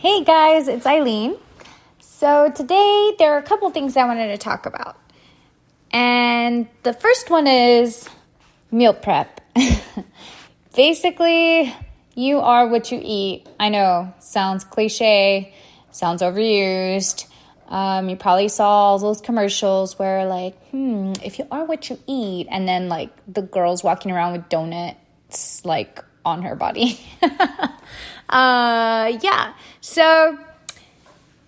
Hey guys, it's Eileen. So today there are a couple things I wanted to talk about. And the first one is meal prep. Basically, you are what you eat. I know, sounds cliche, sounds overused. You probably saw all those commercials where like, if you are what you eat, and then like the girl's walking around with donuts like on her body. So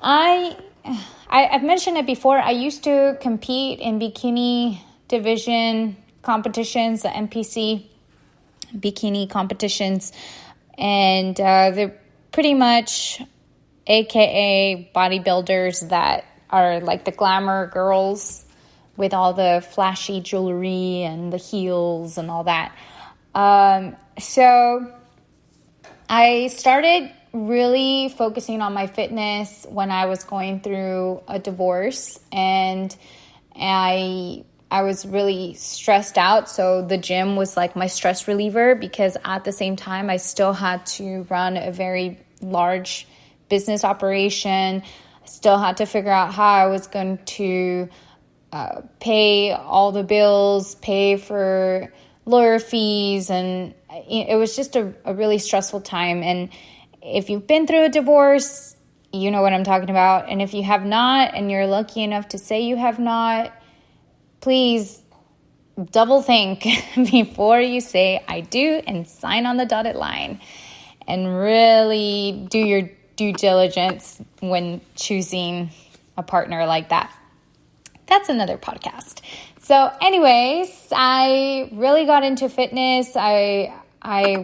I've mentioned it before. I used to compete in bikini division competitions, the NPC bikini competitions, and they're pretty much AKA bodybuilders that are like the glamour girls with all the flashy jewelry and the heels and all that. So I started really focusing on my fitness when I was going through a divorce, and I was really stressed out. So the gym was like my stress reliever, because at the same time I still had to run a very large business operation. I still had to figure out how I was going to pay all the bills, pay for lawyer fees, and it was just a really stressful time. And if you've been through a divorce, you know what I'm talking about. And if you have not, and you're lucky enough to say you have not, please double think before you say I do and sign on the dotted line, and really do your due diligence when choosing a partner like that. That's another podcast. So anyways, I really got into fitness. I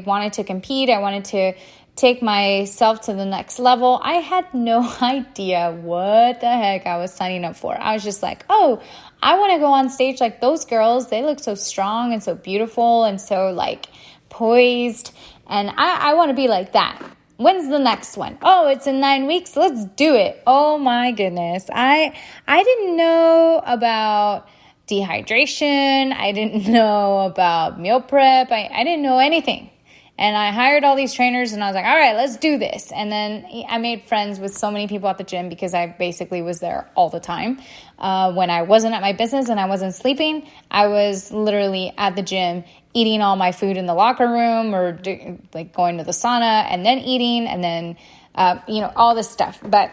wanted to compete. I wanted to take myself to the next level. I had no idea what the heck I was signing up for. I was just like, oh, I want to go on stage like those girls. They look so strong and so beautiful and so like poised. And I want to be like that. When's the next one? Oh, it's in 9 weeks. Let's do it. Oh my goodness. I didn't know about dehydration. I didn't know about meal prep. I didn't know anything. And I hired all these trainers and I was like, all right, let's do this. And then I made friends with so many people at the gym because I basically was there all the time. When I wasn't at my business and I wasn't sleeping, I was literally at the gym eating all my food in the locker room, or like going to the sauna and then eating, and then, all this stuff. But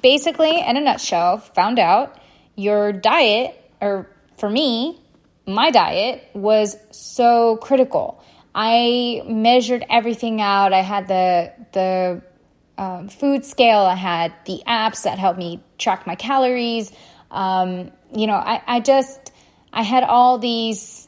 basically, in a nutshell, found out your diet, or for me, my diet was so critical. I measured everything out. I had the food scale. I had the apps that helped me track my calories. I had all these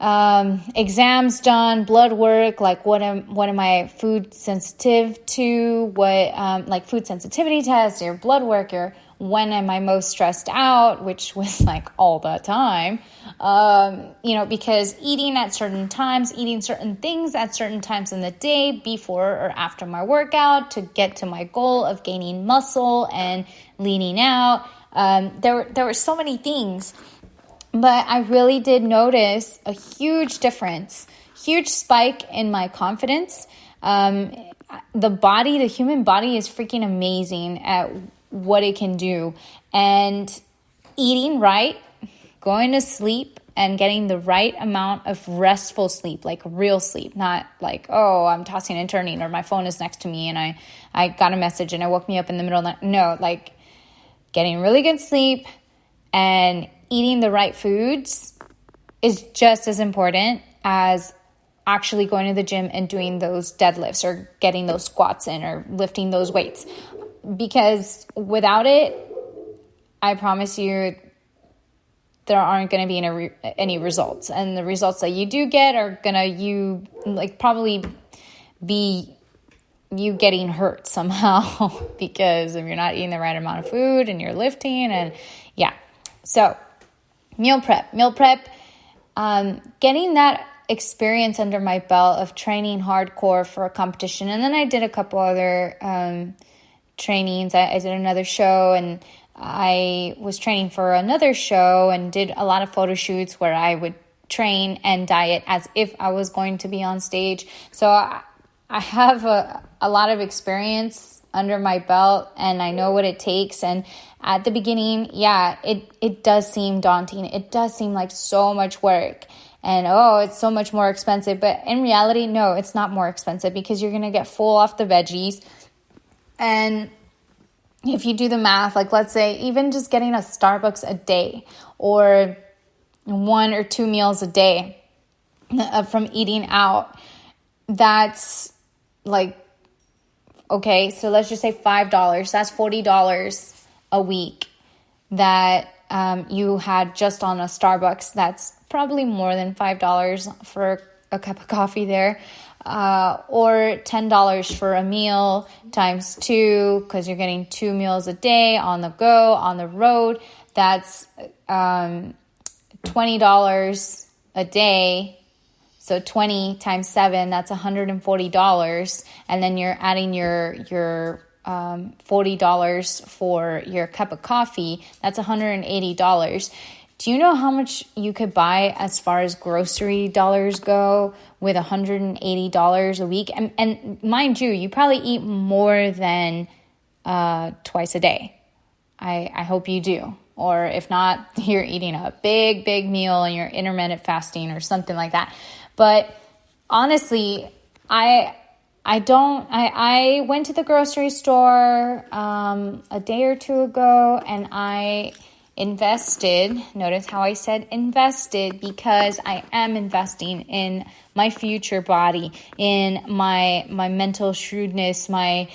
exams done, blood work, like what am I food sensitive to, like food sensitivity tests, or blood work, or when am I most stressed out, which was like all the time, because eating at certain times, eating certain things at certain times in the day before or after my workout to get to my goal of gaining muscle and leaning out. There were so many things. But I really did notice a huge difference, huge spike in my confidence. The human body is freaking amazing at what it can do. And eating right, going to sleep, and getting the right amount of restful sleep, like real sleep, not like, oh, I'm tossing and turning, or my phone is next to me and I got a message and it woke me up in the middle of the night. No, like getting really good sleep and eating the right foods is just as important as actually going to the gym and doing those deadlifts or getting those squats in or lifting those weights. Because without it, I promise you, there aren't going to be any results. And the results that you do get are going to probably be you getting hurt somehow because if you're not eating the right amount of food and you're lifting. And yeah, so meal prep, getting that experience under my belt of training hardcore for a competition. And then I did a couple other trainings. I did another show, and I was training for another show and did a lot of photo shoots where I would train and diet as if I was going to be on stage. So I have a lot of experience under my belt, and I know what it takes. And at the beginning, it does seem daunting. It does seem like so much work, and it's so much more expensive. But in reality, no, it's not more expensive, because you're going to get full off the veggies. And if you do the math, like let's say even just getting a Starbucks a day, or 1 or 2 meals a day from eating out, that's like, okay, so let's just say $5. That's $40 a week that you had just on a Starbucks. That's probably more than $5 for a cup of coffee there. Or $10 for a meal times 2, because you're getting 2 meals a day on the go, on the road. That's $20 a day. So 20 times 7, that's $140. And then you're adding your $40 for your cup of coffee. That's $180. Do you know how much you could buy as far as grocery dollars go with $180 a week? And mind you probably eat more than twice a day. I hope you do. Or if not, you're eating a big meal and you're intermittent fasting or something like that. But honestly, I went to the grocery store a day or two ago, and I invested. Notice how I said invested, because I am investing in my future body, in my mental shrewdness, my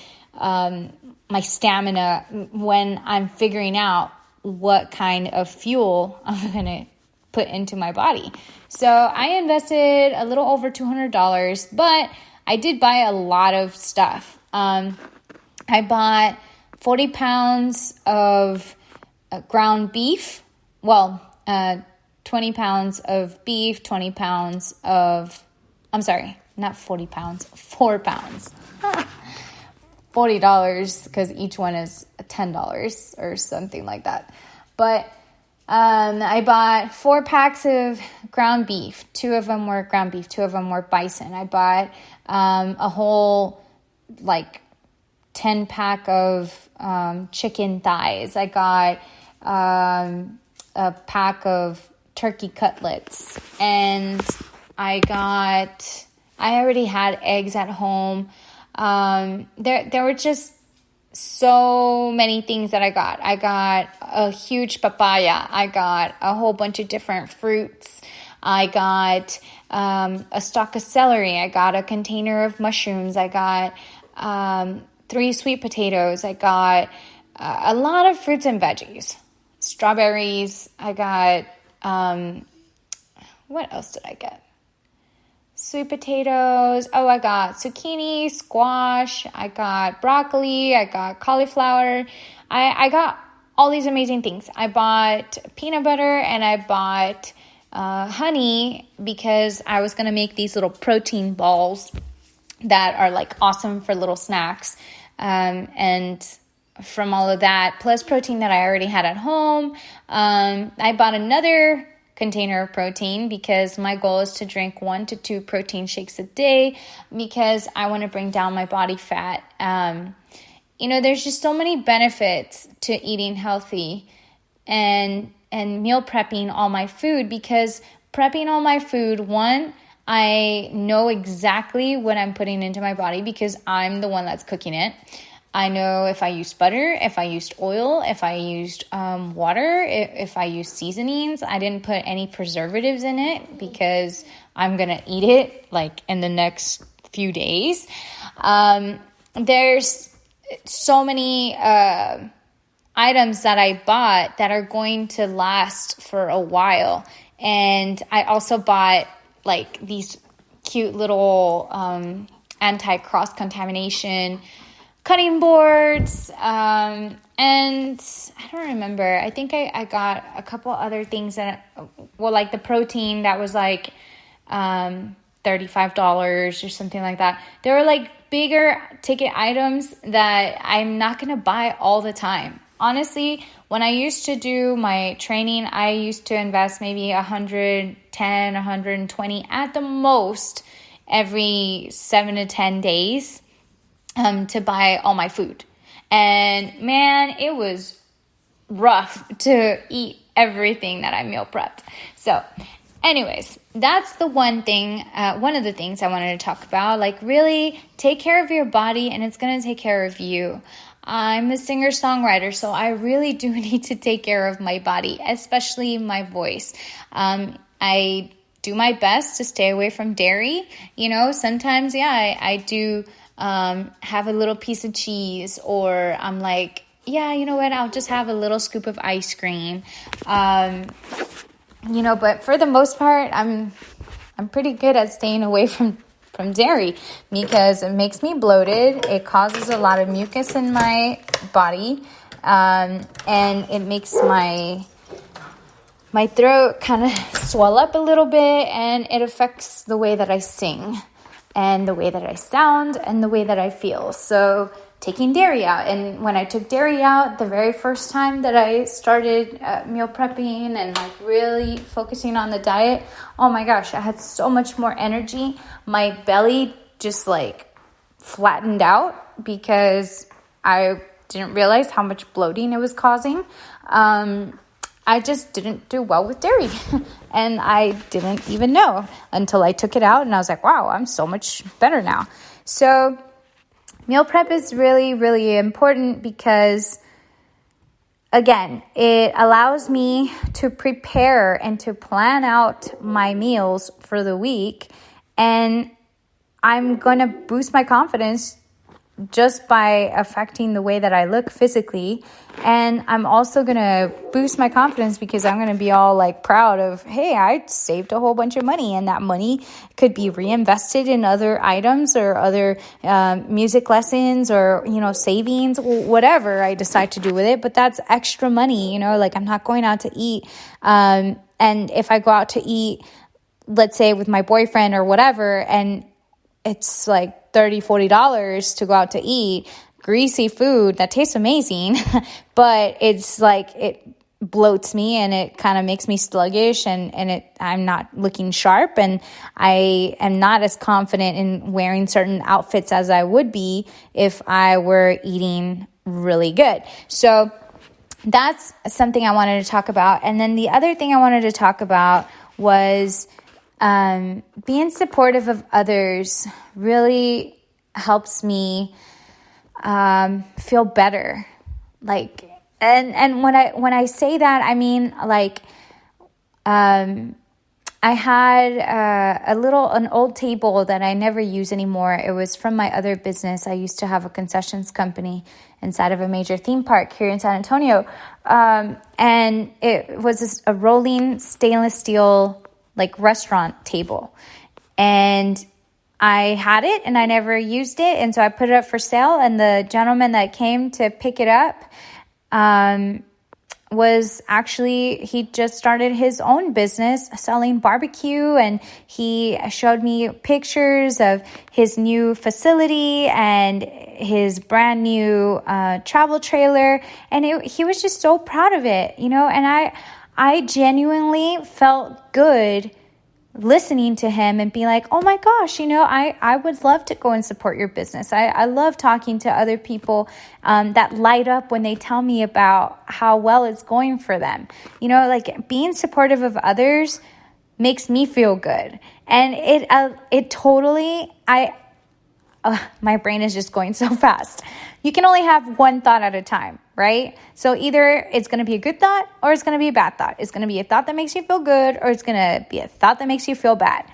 stamina, when I'm figuring out what kind of fuel I'm going to put into my body. So I invested a little over $200, but I did buy a lot of stuff. I bought 40 pounds of ground beef. 20 pounds of beef, 20 pounds of, I'm sorry, not 40 pounds, 4 pounds. $40, because each one is $10 or something like that. But I bought 4 packs of ground beef. 2 of them were ground beef, 2 of them were bison. I bought a whole 10 pack of chicken thighs. I got a pack of turkey cutlets, and I already had eggs at home. There were just so many things that I got. I got a huge papaya. I got a whole bunch of different fruits. I got a stalk of celery. I got a container of mushrooms. I got 3 sweet potatoes. I got a lot of fruits and veggies. Strawberries. I got, what else did I get? Sweet potatoes. I got zucchini, squash. I got broccoli. I got cauliflower. I got all these amazing things. I bought peanut butter, and I bought honey, because I was going to make these little protein balls that are awesome for little snacks. And from all of that, plus protein that I already had at home, I bought another container of protein, because my goal is to drink 1 to 2 protein shakes a day, because I want to bring down my body fat. There's just so many benefits to eating healthy and meal prepping all my food, because prepping all my food, 1, I know exactly what I'm putting into my body, because I'm the one that's cooking it. I know if I used butter, if I used oil, if I used water, if I used seasonings. I didn't put any preservatives in it, because I'm going to eat it in the next few days. There's so many items that I bought that are going to last for a while. And I also bought these cute little anti-cross-contamination cutting boards, and I don't remember. I think I got a couple other things that, the protein that was $35 or something like that. There were bigger ticket items that I'm not going to buy all the time. Honestly, when I used to do my training, I used to invest maybe $110, $120 at the most every 7 to 10 days to buy all my food. And man, it was rough to eat everything that I meal prepped. So anyways, that's the one of the things I wanted to talk about. Like, really take care of your body, and it's going to take care of you. I'm a singer-songwriter, so I really do need to take care of my body, especially my voice. I do my best to stay away from dairy. Sometimes, I do have a little piece of cheese, or I'm like, you know what, I'll just have a little scoop of ice cream. But for the most part, I'm pretty good at staying away from dairy, because it makes me bloated. It causes a lot of mucus in my body, and it makes my throat kind of swell up a little bit, and it affects the way that I sing and the way that I sound and the way that I feel. So taking dairy out. And when I took dairy out the very first time that I started meal prepping and like really focusing on the diet, oh my gosh, I had so much more energy. My belly just like flattened out because I didn't realize how much bloating it was causing. I just didn't do well with dairy and I didn't even know until I took it out, and I was like, wow, I'm so much better now. So meal prep is really, really important because, again, it allows me to prepare and to plan out my meals for the week, and I'm going to boost my confidence just by affecting the way that I look physically. And I'm also going to boost my confidence because I'm going to be all like proud of, hey, I saved a whole bunch of money, and that money could be reinvested in other items or other music lessons or, savings, whatever I decide to do with it. But that's extra money, like I'm not going out to eat. And if I go out to eat, let's say with my boyfriend or whatever, and it's like $30-$40 to go out to eat greasy food that tastes amazing, but it's like it bloats me and it kind of makes me sluggish, and I'm not looking sharp, and I am not as confident in wearing certain outfits as I would be if I were eating really good. So that's something I wanted to talk about. And then the other thing I wanted to talk about was being supportive of others really helps me feel better. Like, and when I say that, I mean like I had an old table that I never use anymore. It was from my other business. I used to have a concessions company inside of a major theme park here in San Antonio, and it was a rolling stainless steel like restaurant table, and I had it and I never used it, and so I put it up for sale, and the gentleman that came to pick it up he just started his own business selling barbecue, and he showed me pictures of his new facility and his brand new travel trailer, and he was just so proud of it, and I genuinely felt good listening to him and be like, oh my gosh, I would love to go and support your business. I love talking to other people that light up when they tell me about how well it's going for them. Like being supportive of others makes me feel good. And it totally, my brain is just going so fast. You can only have one thought at a time, right? So either it's going to be a good thought or it's going to be a bad thought. It's going to be a thought that makes you feel good, or it's going to be a thought that makes you feel bad.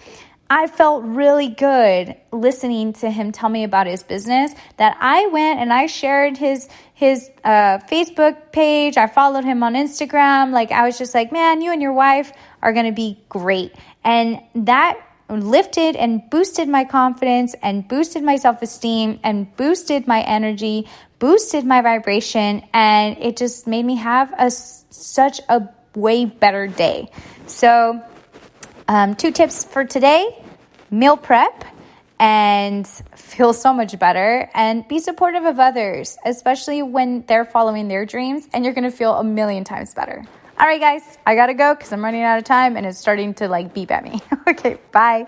I felt really good listening to him tell me about his business, that I went and I shared his Facebook page. I followed him on Instagram. Like, I was just like, man, you and your wife are going to be great. And that lifted and boosted my confidence and boosted my self-esteem and boosted my energy, boosted my vibration, and it just made me have such a way better day. So 2 tips for today: meal prep and feel so much better, and be supportive of others, especially when they're following their dreams, and you're going to feel a million times better. All right, guys, I got to go because I'm running out of time and it's starting to beep at me. Okay, bye.